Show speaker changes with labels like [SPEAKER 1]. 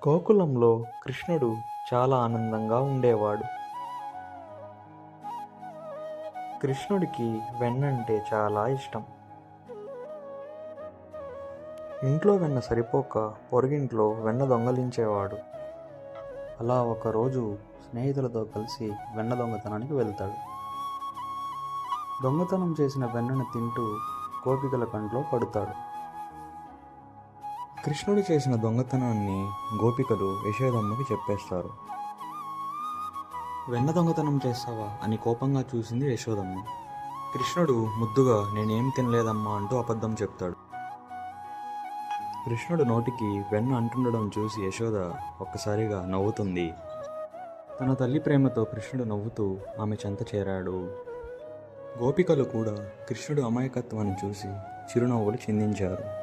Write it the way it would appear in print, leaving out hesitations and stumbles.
[SPEAKER 1] గోకులంలో కృష్ణుడు చాలా ఆనందంగా ఉండేవాడు. కృష్ణుడికి వెన్న అంటే చాలా ఇష్టం. ఇంట్లో వెన్న సరిపోక పొరుగింట్లో వెన్న దొంగలించేవాడు. అలా ఒకరోజు స్నేహితులతో కలిసి వెన్న దొంగతనానికి వెళ్తాడు. దొంగతనం చేసిన వెన్నను తింటూ గోపికల కంట్లో పడతాడు. కృష్ణుడు చేసిన దొంగతనాన్ని గోపికలు యశోదమ్మకి చెప్పేస్తారు. వెన్న దొంగతనం చేస్తావా అని కోపంగా చూసింది యశోదమ్మ. కృష్ణుడు ముద్దుగా నేనేం తినలేదమ్మా అంటూ అబద్ధం చెప్తాడు. కృష్ణుడు నోటికి వెన్న అంటుండడం చూసి యశోద ఒక్కసారిగా నవ్వుతుంది. తన తల్లి ప్రేమతో కృష్ణుడు నవ్వుతూ ఆమె చెంత చేరాడు. గోపికలు కూడా కృష్ణుడు అమాయకత్వాన్ని చూసి చిరునవ్వులు చిందించారు.